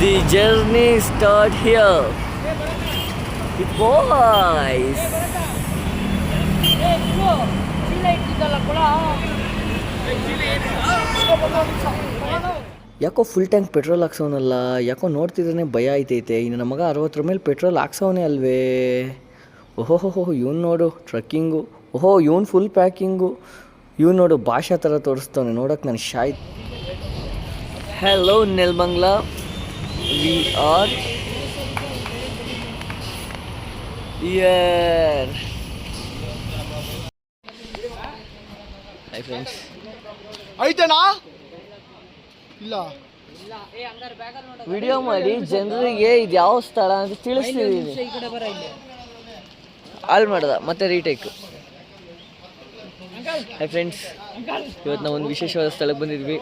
The journey start here with boys. ಯಾಕೋ full tank petrol ಹಾಕ್ಸೋನಲ್ಲ, ಯಾಕೋ ನೋಡ್ತಿದ್ರೆ ಭಯ ಆಯ್ತೈತೆ. ಇನ್ನು ನಮ್ಮ ಮಗ 60 ಮೇಲೆ ಪೆಟ್ರೋಲ್ ಹಾಕ್ಸೋನೇ ಅಲ್ವೇ. ಓಹೋ ಇವನು ನೋಡು ಟ್ರಕ್ಕಿಂಗು, ಓಹೋ ಇವನು ಫುಲ್ ಪ್ಯಾಕಿಂಗು, ಇವನು ನೋಡು ಭಾಷಾ ಥರ ತೋರಿಸ್ತವನೆ, ನೋಡೋಕೆ ನಾನು ಶಾಯ್. Hello Nelamangala, we are here. Hi friends. ಐತನಾ ಇಲ್ಲ ವಿಡಿಯೋ ಮಾಡಿ ಜನರಿಗೆ ಇದು ಯಾವ ಸ್ಥಳ ಅಂತ ತಿಳಿಸ್ತಿದ್ದೀನಿ. ಆಲ್ ಮಾಡ್ದ ಮತ್ತೆ ರೀಟೇಕ್. ಹಾಯ್ ಫ್ರೆಂಡ್ಸ್, ಇವತ್ತು ನಾವು ಒಂದು ವಿಶೇಷವಾದ ಸ್ಥಳಕ್ಕೆ ಬಂದಿದ್ವಿ.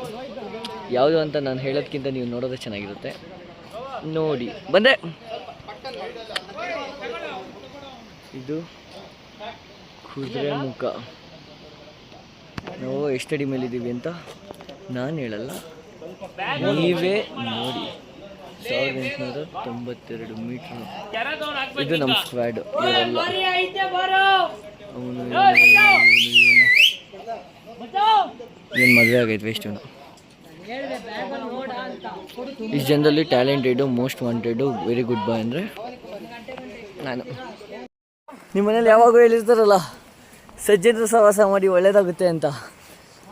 ಯಾವುದು ಅಂತ ನಾನು ಹೇಳೋದಕ್ಕಿಂತ ನೀವು ನೋಡೋದೇ ಚೆನ್ನಾಗಿರುತ್ತೆ. ನೋಡಿ ಬಂದೆ. ಇದು ಕುದುರೆ ಮುಖ. ನಾವು ಎಷ್ಟಡಿ ಮೇಲಿದ್ದೀವಿ ಅಂತ ನಾನು ಹೇಳಲ್ಲ, ನೀವೇ ನೋಡಿ. 1892 ಮೀಟ್ರ್. ಇದು ನಮ್ಮ ಸ್ಕ್ವಾಡ್. ಇವರೆಲ್ಲ ಅವನು ಏನು ಮದುವೆ ಆಗೈತೆ ವೇಸ್ಟು. ಇಷ್ಟು ಜನರಲ್ಲಿ ಟ್ಯಾಲೆಂಟೆಡು, ಮೋಸ್ಟ್ ವಾಂಟೆಡು, ವೆರಿ ಗುಡ್ ಬಾಯ್ ಅಂದರೆ ನಾನು. ನಿಮ್ಮ ಮನೇಲಿ ಯಾವಾಗೂ ಹೇಳಿರ್ತಾರಲ್ಲ ಸಜ್ಜನರು ಸಹವಾಸ ಮಾಡಿ ಒಳ್ಳೇದಾಗುತ್ತೆ ಅಂತ.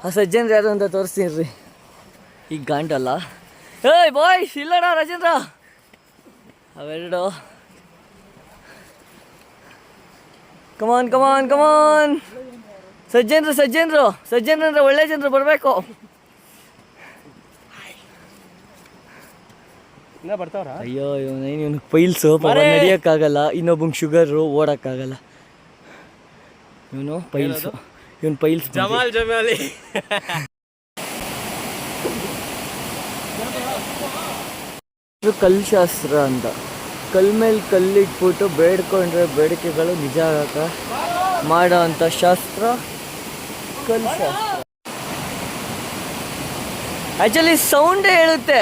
ಆ ಸಜ್ಜನರು ಯಾರು ಅಂತ ತೋರಿಸ್ತೀನಿ ರೀ. ಈಗ ಗಾಂಟಲ್ಲ. ಏಯ್ ಬಾಯ್ಸ್, ಇಲ್ಲಡ ರಾಜೇಂದ್ರ, ಅವೆರಡು. ಕಮಾನ್ ಕಮಾನ್ ಕಮಾನ್. ಸಜ್ಜನರು ಅಂದರೆ ಒಳ್ಳೆ ಜನರು ಬರಬೇಕು. ಅಯ್ಯೋ ಇವನಿಗೆ ಪೈಲ್ಸು, ನಡೆಯೋಕ್ಕಾಗಲ್ಲ. ಇನ್ನೊಬ್ಬಂಗೆ ಶುಗರು, ಓಡೋಕ್ಕಾಗಲ್ಲ. ಇವನು ಪೈಲ್ಸ್. ಜಮಾಲಿ ಕಲ್ಶಾಸ್ತ್ರ ಅಂತ. ಕಲ್ ಮೇಲೆ ಕಲ್ಲಿಟ್ಬಿಟ್ಟು ಬೇಡ್ಕೊಂಡ್ರೆ ಬೇಡಿಕೆಗಳು ನಿಜ ಆಗಕ ಮಾಡೋ ಅಂಥ ಶಾಸ್ತ್ರ ಕಲ್ಶಾಸ್ತ್ರ. ಆ್ಯಕ್ಚುಲಿ ಸೌಂಡೇ ಹೇಳುತ್ತೆ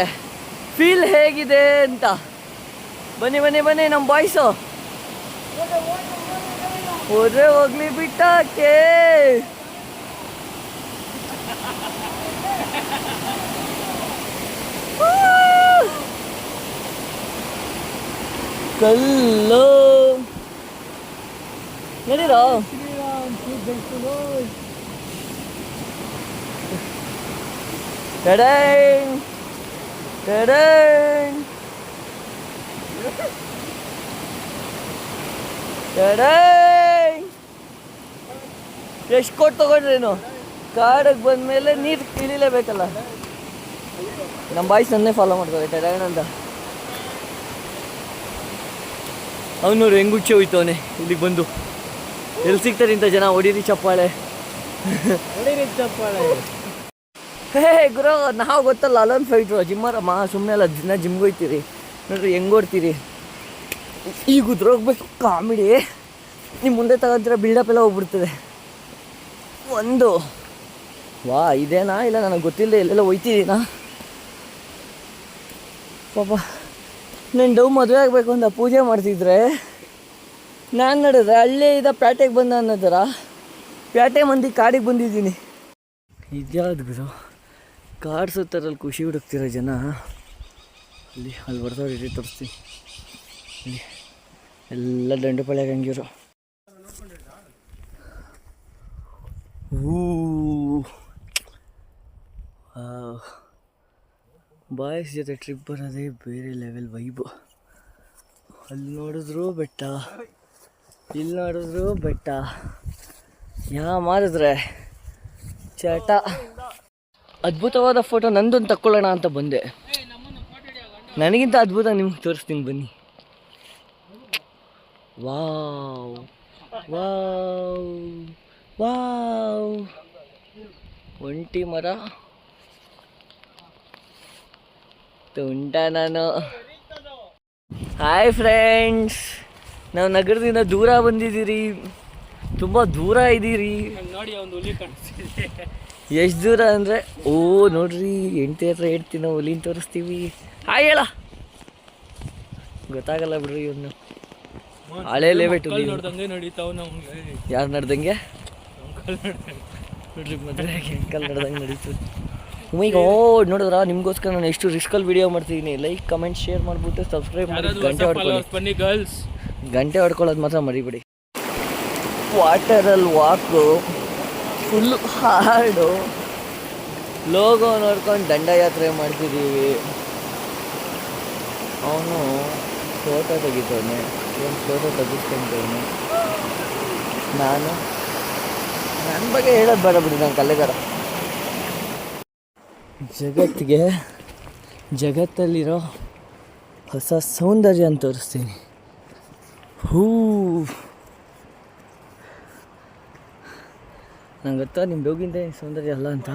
ಫೀಲ್ ಹೇಗಿದೆ ಅಂತ. ಬನ್ನಿ ನಮ್ಮ ಬಾಯ್ಸು ಹೋದ್ರೆ ಹೋಗ್ಲಿ ಬಿಟ್ಟಾಕೆ. ಕಲ್ಲು ನಡೀರೋ. ಎಷ್ಟು ಕೊಟ್ಟು ತಗೊಂಡ್ರೇನು? ಕಾಡಿಗೆ ಬಂದಮೇಲೆ ನೀರು ಇಳಿಲೇಬೇಕಲ್ಲ. ನಮ್ಮ ಬಾಯ್ಸ್ ನನ್ನೇ ಫಾಲೋ ಮಾಡ್ತಾರೆ ಟೆಡೈನ್ ಅಂತ. ಅವನವ್ರು ಹೆಂಗೆ ಹುಚ್ಚೆ ಹೋಯ್ತವನೆ ಇಲ್ಲಿಗೆ ಬಂದು. ಎಲ್ಲಿ ಸಿಗ್ತಾರೆ ಇಂಥ ಜನ? ಹೊಡೀರಿ ಚಪ್ಪಾಳೆ. ಹೇ ಗುರು, ನಾವು ಗೊತ್ತಲ್ಲ ಅಲೋನ್ ಫೈಟ್ರು ಜಿಮ್ಮರಮ್ಮ. ಸುಮ್ಮನೆ ಅಲ್ಲ, ದಿನ ಜಿಮ್ಗೆ ಹೋಗ್ತೀರಿ ನೋಡ್ರಿ ಹೆಂಗೆ ಓಡ್ತೀರಿ. ಈಗ ಉದ್ರೋಗ್ಬೇಕು ಕಾಮಿಡಿ. ನಿಮ್ಮ ಮುಂದೆ ತಗೊಂತೀರ ಬಿಲ್ಡಪ್ ಎಲ್ಲ ಹೋಗ್ಬಿಡ್ತದೆ. ಒಂದು ವಾ ಇದೇನಾ? ಇಲ್ಲ ನನಗೆ ಗೊತ್ತಿಲ್ಲದೆ ಎಲ್ಲೆಲ್ಲ ಹೋಯ್ತಿದ್ದೀನಾ ಪಾಪ. ನಾನು ಡವ್ ಮದುವೆ ಆಗಬೇಕು ಅಂತ ಪೂಜೆ ಮಾಡ್ತಿದ್ರೆ ನಾನು ನೋಡಿದ್ರೆ ಹಳ್ಳಿಯಿಂದ ಪ್ಯಾಟೆಗೆ ಬಂದ ಅನ್ನೋ ಥರ ಪ್ಯಾಟೆ ಮಂದಿ ಕಾಡಿಗೆ ಬಂದಿದ್ದೀನಿ. ಇದ್ಯಾವ್ದು ಗುರು? ಕಾಡು ಸುತ್ತರಲ್ಲಿ ಖುಷಿ ಹುಡುಕ್ತಿರೋ ಜನ ಅಲ್ಲಿ ಬರ್ತಾವ್ರು. ಇರಿ ತೋರಿಸ್ತೀನಿ. ಇಲ್ಲಿ ಎಲ್ಲ ದಂಡುಪಾಳ್ಯಾಗ ಹಂಗಿರು. ಬಾಯ್ಸ್ ಜೊತೆ ಟ್ರಿಪ್ ಬರೋದೇ ಬೇರೆ ಲೆವೆಲ್ ವೈಬು. ಅಲ್ಲಿ ನೋಡಿದ್ರು ಬೆಟ್ಟ, ಇಲ್ಲಿ ನೋಡಿದ್ರು ಬೆಟ್ಟ, ಮಾಡಿದ್ರೆ ಚಟ. ಅದ್ಭುತವಾದ ಫೋಟೋ ನಂದೊಂದು ತಕ್ಕೊಳ್ಳೋಣ ಅಂತ ಬಂದೆ. ನನಗಿಂತ ಅದ್ಭುತ ನಿಮ್ಗೆ ತೋರಿಸ್ತೀನಿ ಬನ್ನಿ. Wow wow wow. ಒಂಟಿ ಮರ ತುಂಟ ನಾನು. ಹಾಯ್ ಫ್ರೆಂಡ್ಸ್, ನಾವು ನಗರದಿಂದ ದೂರ ಬಂದಿದ್ದೀರಿ, ತುಂಬ ದೂರ ಇದ್ದೀರಿ. ನೋಡಿ ಒಂದು ಹುಲಿ ಕಾಣಿಸ್ತಿದೆ. ಎಷ್ಟು ದೂರ ಅಂದರೆ ನೋಡ್ರಿ, ಹೆಂಡ್ತಿ ಹತ್ರ ಹೇಳ್ತೀವಿ ನಾವು, ಹುಲಿನ ತೋರಿಸ್ತೀವಿ. ಹಾಯ್ ಹೇಳ. ಗೊತ್ತಾಗಲ್ಲ ಬಿಡ್ರಿ ಇವನು ಹಳೆ ಲೇಔಟ್ ನೋಡ್ದಂಗೆ ನಡೀತಾವ ನಮ್ಗೆ. ಯಾರು ನಡ್ದಂಗೆ ಅಂಕಲ್ ನೋಡ್ದಂಗೆ. ನೋಡ್ರಿ ಮದುವೆ ಅಂಕಲ್ ನಡ್ದಂಗೆ ನಡೀತು. ಈಗ ನೋಡಿದ್ರ ನಿಮ್ಗೋಸ್ಕರ ನಾನು ಎಷ್ಟು ರಿಸ್ಕಲ್ಲಿ ವಿಡಿಯೋ ಮಾಡ್ತಿದ್ದೀನಿ. ಲೈಕ್ ಕಮೆಂಟ್ ಶೇರ್ ಮಾಡಿಬಿಟ್ಟು ಸಬ್ಸ್ಕ್ರೈಬ್ ಮಾಡಿ ಗಂಟೆ ಹೊಡ್ಕೊಳ್ಳಿ. ಬನ್ನಿ ಗರ್ಲ್ಸ್, ಗಂಟೆ ಹೊಡ್ಕೊಳ್ಳೋದು ಮಾತ್ರ ಮರಿಬಿಡಿ. ವಾಟರಲ್ಲಿ ವಾಕು ಫುಲ್ಲು ಹಾರ್ಡು. ಲೋಗೋ ನೋಡ್ಕೊಂಡು ದಂಡಯಾತ್ರೆ ಮಾಡ್ತಿದ್ದೀವಿ. ಅವನು ಫೋಟೋ ತೆಗಿತವನೆ, ಒಂದು ಫೋಟೋ ತೆಗಿಸ್ಕೊಂತವನೆ. ನಾನು ನನ್ನ ಬಗ್ಗೆ ಹೇಳೋದು ಬೇಡ ಬಿಡಿ, ನಾನು ಕಲೆಗಾರ. ಜಗತ್ತಲ್ಲಿರೋ ಹೊಸ ಸೌಂದರ್ಯ ಅಂತ ತೋರಿಸ್ತೀನಿ. ಹೂ ನಂಗೆ ಗೊತ್ತಾ ನಿಮ್ಮ ಹೋಗಿಂದ ಸೌಂದರ್ಯ ಅಲ್ಲ ಅಂತ.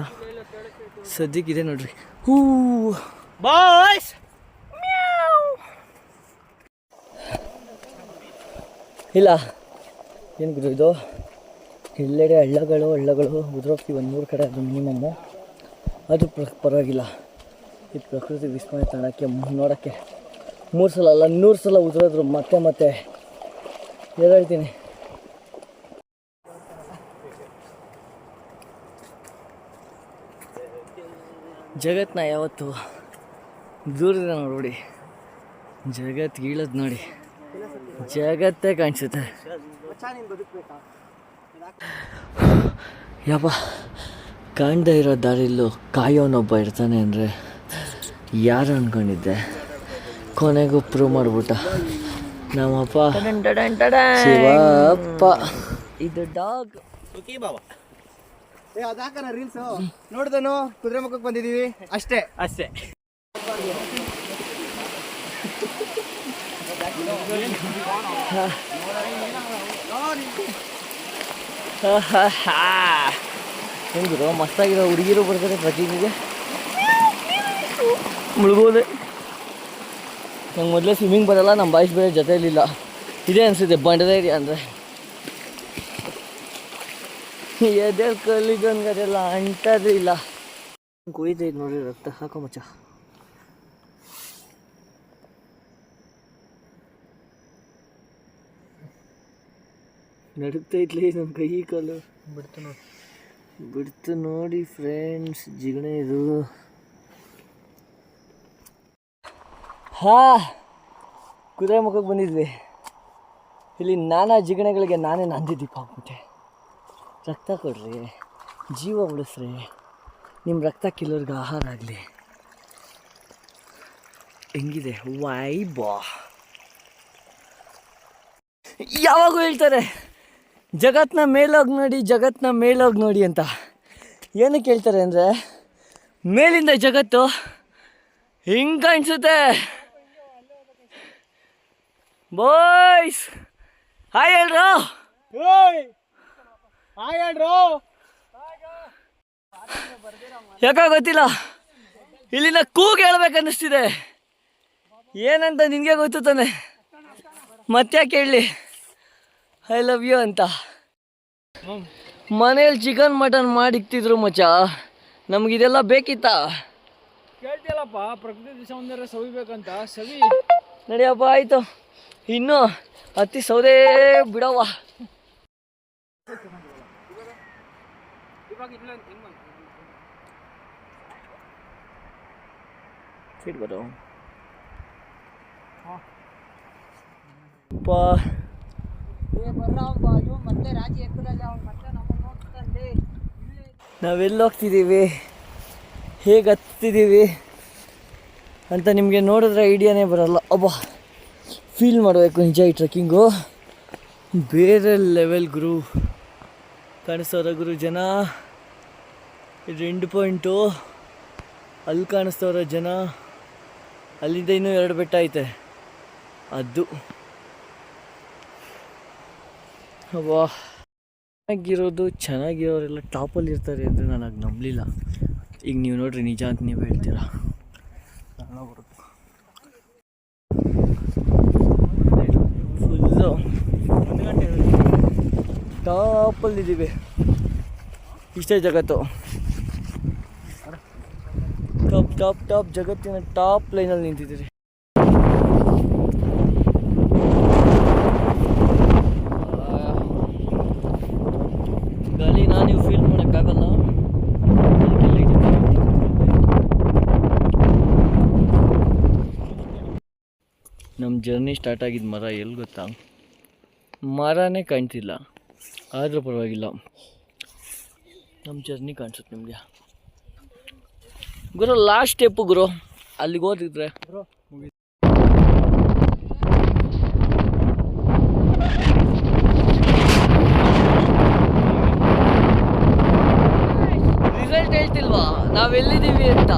ಸದ್ಯಕ್ಕಿದೆ ನೋಡ್ರಿ ಹೂ ಬಾಯ್ಸ್. ಇಲ್ಲ ಏನು ಗುರು ಇದು, ಎಲ್ಲೆಡೆ ಹಳ್ಳಗಳು ಉದುರೋಗ್ತೀವಿ. ಒಂದು 3 ಕಡೆ ಅದು ಮಿನಿಮಮ್ಮು. ಅದು ಪರವಾಗಿಲ್ಲ. ಈ ಪ್ರಕೃತಿ ವಿಸ್ಮಯ ತಾಣಕ್ಕೆ ನೋಡೋಕ್ಕೆ 3 ಸಲ ಅಲ್ಲ 100 ಸಲ ಉದುರೋದ್ರು ಮತ್ತೆ ಹೇಳ್ತೀನಿ. ಜಗತ್ತನ್ನ ಯಾವತ್ತು ದೂರದಿಂದ ನೋಡಿ, ಜಗತ್ತು ಗೀಳೋದು ನೋಡಿ, ಜಗತ್ತೇ ಕಾಣಿಸುತ್ತೆ. ಯಪ್ಪ, ಕಾಣದೇ ಇರೋ ದಾರಿಲ್ಲೂ ಕಾಯೋನೊಬ್ಬ ಇರ್ತಾನೆ ಅಂದರೆ ಯಾರು ಅಂದ್ಕೊಂಡಿದ್ದೆ. ಕೊನೆಗೂ ಪ್ರೂವ್ ಮಾಡಿಬಿಟ್ಟ ನಮ್ಮಪ್ಪ ಶಿವಪ್ಪ. ಇದು ಡಾಗ್ ಅದಾಕನ ರೀಲ್ಸು ನೋಡ್ದನು. ಕುದುರೆ ಮುಖಕ್ಕೆ ಬಂದಿದ್ದೀವಿ ಅಷ್ಟೇ. ಹೆಂಗಿರೋ ಮಸ್ತಾಗಿರೋ ಹುಡುಗಿರು ಬರ್ತಾರೆ ಟ್ರಕ್ಕಿಂಗಿಗೆ. ಮುಳುಗೋದೆ. ನಂಗೆ ಮೊದಲೇ ಸ್ವಿಮ್ಮಿಂಗ್ ಬರೋಲ್ಲ, ನಮ್ಮ ಬಾಯ್ಸ್ ಬೇರೆ ಜೊತೆಯಲ್ಲಿಲ್ಲ. ಇದೇ ಅನಿಸುತ್ತೆ ಬಂಡದ ಏರಿಯಾ ಅಂದರೆ. ಎದೆ ಕಲ್ಲಿಗನ್ಗದೆಲ್ಲ ಅಂಟದೇ ಇಲ್ಲ. ಕುಯ್ತೈತೆ ನೋಡಿ ರಕ್ತ. ಹಾಕೋ ಮಚ್ಚ. ನಡುಗ್ತೈತ್ಲಿ ನನ್ನ ಕೈ ಕಾಲು. ಬಿಡ್ತು ನೋಡಿ ಫ್ರೆಂಡ್ಸ್, ಜಿಗಣೆ ಇದು. ಕುದುರೆ ಮುಖಕ್ಕೆ ಬಂದಿದ್ವಿ. ಇಲ್ಲಿ ನಾನಾ ಜಿಗಣೆಗಳಿಗೆ ನಾನೇ ನಂದಿ ದೀಪ ಹಾಕ್ಬಿಟ್ಟೆ. ರಕ್ತ ಕೊಡ್ರಿ, ಜೀವ ಉಳಿಸ್ರಿ, ನಿಮ್ಮ ರಕ್ತ ಕಿಲ್ಲೋರ್ಗೆ ಆಹಾರ ಆಗಲಿ. ಹೆಂಗಿದೆ ವೈಬಾ? ಯಾವಾಗೂ ಹೇಳ್ತಾರೆ ಜಗತ್ತನ್ನ ಮೇಲೋಗಿ ನೋಡಿ ಅಂತ. ಏನಕ್ಕೆ ಹೇಳ್ತಾರೆ ಅಂದರೆ, ಮೇಲಿಂದ ಜಗತ್ತು ಹಿಂಗೆ ಕಾಣಿಸುತ್ತೆ. ಬಾಯ್ಸ್ ಹಾಯ್ ಹೇಳ್ರು. ಯಾಕೋ ಗೊತ್ತಿಲ್ಲ, ಇಲ್ಲಿಂದ ಕೂಗಿ ಹೇಳ್ಬೇಕನ್ನಿಸ್ತಿದೆ. ಏನಂತ ನಿನಗೆ ಗೊತ್ತು ತಾನೆ, ಮತ್ತ್ಯಾಕೆ ಹೇಳಲಿ ಐ ಲವ್ ಯು ಅಂತ. ಮನೇಲಿ ಚಿಕನ್ ಮಟನ್ ಮಾಡಿಕ್ತಿದ್ರು ಮಚ್ಚ, ನಮಗಿದೆಲ್ಲ ಬೇಕಿತ್ತಾ? ಕೇಳ್ತಿಯಲ್ಲಪ್ಪ, ಪ್ರಕೃತಿ ಸೌಂದರ್ಯ ಸವಿಬೇಕಂತ ಸವಿ. ನಡಿಯಪ್ಪ, ಆಯಿತು. ಇನ್ನು ಹತ್ತಿ ಸೌದೆ ಬಿಡವ್ವ. ಬರೋ ನಾವೆಲ್ಲಿ ಹೋಗ್ತಿದ್ದೀವಿ, ಹೇಗೆ ಹತ್ತಿದ್ದೀವಿ ಅಂತ ನಿಮಗೆ ನೋಡಿದ್ರೆ ಐಡಿಯಾನೇ ಬರಲ್ಲ. ಅಬ್ಬಾ, ಫೀಲ್ ಮಾಡಬೇಕು ನಿಜ. ಈ ಟ್ರೆಕ್ಕಿಂಗು ಬೇರೆ ಲೆವೆಲ್ ಗುರು. ಕಾಣಿಸ್ತವ್ರ ಗುರು ಜನ? ಇದು ಎಂಡ್ ಪಾಯಿಂಟು. ಅಲ್ಲಿ ಕಾಣಿಸ್ತವ್ರ ಜನ. ಅಲ್ಲಿಂದ ಇನ್ನೂ 2 ಬೆಟ್ಟ ಐತೆ. ಅದು ಅಬ್ಬಾ, ಚೆನ್ನಾಗಿರೋರೆಲ್ಲ ಟಾಪಲ್ಲಿ ಇರ್ತಾರೆ ಅಂದರೆ ನನಗೆ ನಂಬಲಿಲ್ಲ. ಈಗ ನೀವು ನೋಡ್ರಿ, ನಿಜ ಅಂತ ನೀವು ಹೇಳ್ತೀರಾ. ಫುಲ್ಲು ಟಾಪಲ್ಲಿದ್ದೀವಿ. ಇಷ್ಟೇ ಜಗತ್ತು. ಟಾಪ್ ಜಗತ್ತಿನ ಟಾಪ್ ಲೈನಲ್ಲಿ ನಿಂತಿದ್ದೀರಿ. ನಮ್ಮ ಜರ್ನಿ ಸ್ಟಾರ್ಟ್ ಆಗಿದ್ದು ಮರ ಎಲ್ಲಿ ಗೊತ್ತಾ, ಮರನೇ ಕಾಣ್ತಿಲ್ಲ, ಆದರೂ ಪರವಾಗಿಲ್ಲ ನಮ್ಮ ಜರ್ನಿ ಕಾಣಿಸುತ್ತೆ ನಿಮಗೆ. ಗುರು ಲಾಸ್ಟ್ ಸ್ಟೆಪ್ಪು ಗುರು, ಅಲ್ಲಿಗೆ ಹೋದಿದ್ರೆ ರಿಸಲ್ಟ್ ಹೇಳ್ತಿಲ್ವಾ ನಾವೆಲ್ಲಿದ್ದೀವಿ ಅಂತ.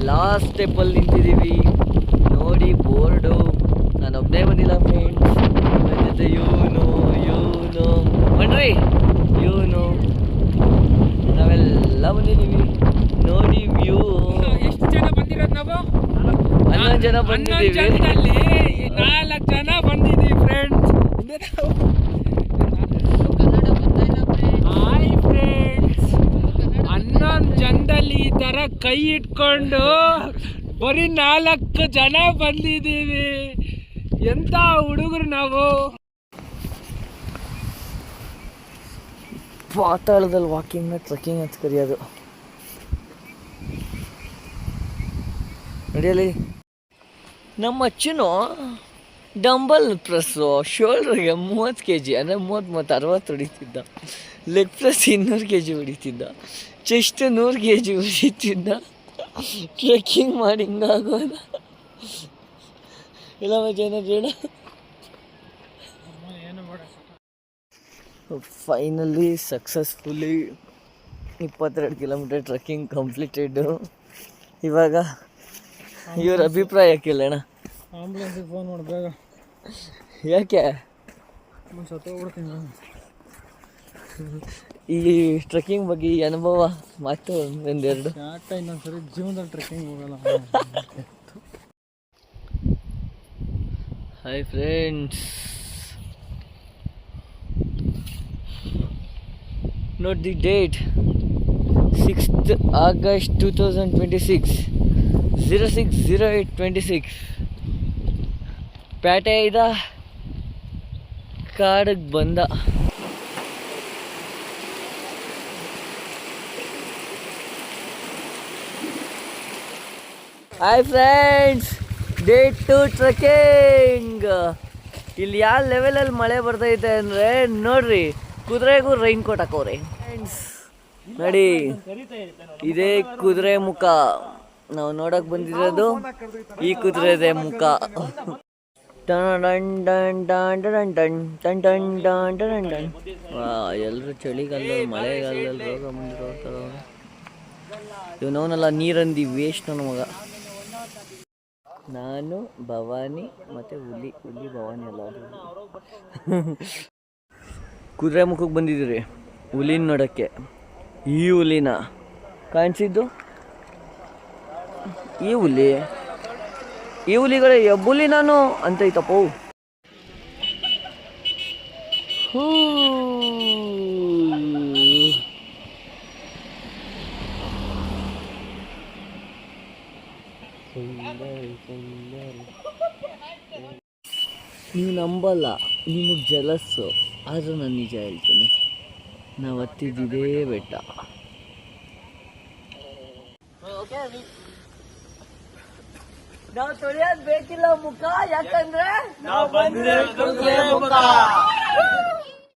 ಲಾಸ್ಟ್ ಸ್ಟೆಪ್ಪಲ್ಲಿ ನಿಂತಿದ್ದೀವಿ ನೋಡಿ, ಬೋರ್ಡು. ನಾನು ಒಬ್ಬನೇ ಬಂದಿಲ್ಲ ಫ್ರೆಂಡ್ಸ್, ನನ್ನ ಜೊತೆ ಇವನು ಬನ್ರಿ, ಇವನು ನಾವೆಲ್ಲ ಬಂದಿದ್ದೀವಿ ನೋಡಿ. ವ್ಯೂ ಎಷ್ಟು ಜನ ಬಂದಿರೋದು ನಾವು? 11 ಜನ ಬಂದಿದ್ದೀವಿ. 4 ಜನ ಬಂದಿದ್ದೀವಿ ಫ್ರೆಂಡ್ಸ್. ಹಾಯ್ ಫ್ರೆಂಡ್ಸ್, 11 ಜನದಲ್ಲಿ ಈ ಥರ ಕೈ ಇಟ್ಕೊಂಡು ಬರೀ 4 ಜನ ಬಂದಿದ್ದೀವಿ. ಎಂಥ ಹುಡುಗರು ನಾವು. ಪಾತಾಳದಲ್ಲಿ ವಾಕಿಂಗ್ನ ಟ್ರೆಕ್ಕಿಂಗ್ ಅಂತ ಕರೆಯೋದು. ನಡೆಯಲಿ ನಮ್ಮ ಅಚ್ಚನು ಡಂಬಲ್ ಪ್ರೆಸ್ಸು ಶೋಲ್ಡ್ರಿಗೆ 30 kg ಅಂದರೆ 30-60 ಹೊಡಿತಿದ್ದ. ಲೆಗ್ ಪ್ರೆಸ್ 200 kg ಹೊಡಿತಿದ್ದ. ಚೆಸ್ಟ್ 100 kg ಹೊಡಿತಿದ್ದ. ಟ್ರೆಕ್ಕಿಂಗ್ ಮಾಡಿ ಹಿಂಗಾಗೋದ ಇಲ್ಲ ಮಜಾನ ಬೇಡ. Finally successfully 22 kilometre trekking completed. ಇವಾಗ ಇವ್ರ ಅಭಿಪ್ರಾಯ ಕೇಳೋಣ. ಆಂಬುಲೆನ್ಸಿಗೆ ಫೋನ್ ಮಾಡಿ ಬೇಗ. ಯಾಕೆ ಸತ್ತೋಗ್ಬಿಡ್ತೀನಿ. ಈ ಟ್ರೆಕ್ಕಿಂಗ್ ಬಗ್ಗೆ ಈ ಅನುಭವ ಮಾತು ಒಂದೆರಡು. ಇನ್ನೊಂದ್ಸರಿ ಜೀವನದಲ್ಲಿ ಟ್ರೆಕ್ಕಿಂಗ್ ಹೋಗಲ್ಲ. Hi friends, note the date 6th August 2026, 06/08/26. ಪೇಟೆಯಿಂದ ಕಾಡಿಗೆ ಬಂದ. Hi friends, day 2 trekking. ಇಲ್ಲಿ ಯಾವ ಲೆವೆಲಲ್ಲಿ ಮಳೆ ಬರ್ತೈತೆ ಅಂದರೆ ನೋಡ್ರಿ, ಕುದುರೆಗೂ ರೈನ್ ಕೋಟ್ ಹಾಕೋರಿ ಫ್ರೆಂಡ್ಸ್. ನೋಡಿ, ಇದೇ ಕುದುರೆ ಮುಖ. ನಾವು ನೋಡಕ್ ಬಂದಿರೋದು ಈ ಕುದುರೆದೆ ಮುಖ. ಎಲ್ಲರೂ ಚಳಿಗಾಲದಲ್ಲಿ ಮಳೆಗಾಲದಲ್ಲಿ ರೋಗ ಬಂದಿರೋ ಇವನವನೆಲ್ಲ ನೀರಂದಿ ವೇಸ್ಟ್ ನನ್ನ ಮಗ. ನಾನು ಭವಾನಿ ಮತ್ತು ಹುಲಿ ಭವಾನಿ ಎಲ್ಲ ಕುದುರೆ ಮುಖಕ್ಕೆ ಬಂದಿದ್ದೀರಿ ಹುಲಿನ ನೋಡೋಕ್ಕೆ. ಈ ಹುಲಿನ ಕಾಣಿಸಿದ್ದು ಈ ಹುಲಿಗಳೇ ಎಬ್ಬುಲಿ ನಾನು ಅಂತೈತಪ್ಪ. ನೀವು ನಂಬಲ್ಲ, ನಿಮಗೆ ಜಲಸ್ಸು, ಆದರೂ ನಾನು ನಿಜ ಹೇಳ್ತೀನಿ. ನಾವು ಹತ್ತಿದ್ದಿದೇ ಬೆಟ್ಟ. ನಾವು ತೊಳೆಯೋದು ಬೇಕಿಲ್ಲ ಮುಖ, ಯಾಕಂದ್ರೆ ನಾವು ಬಂದಿರೋ ಮುಖ.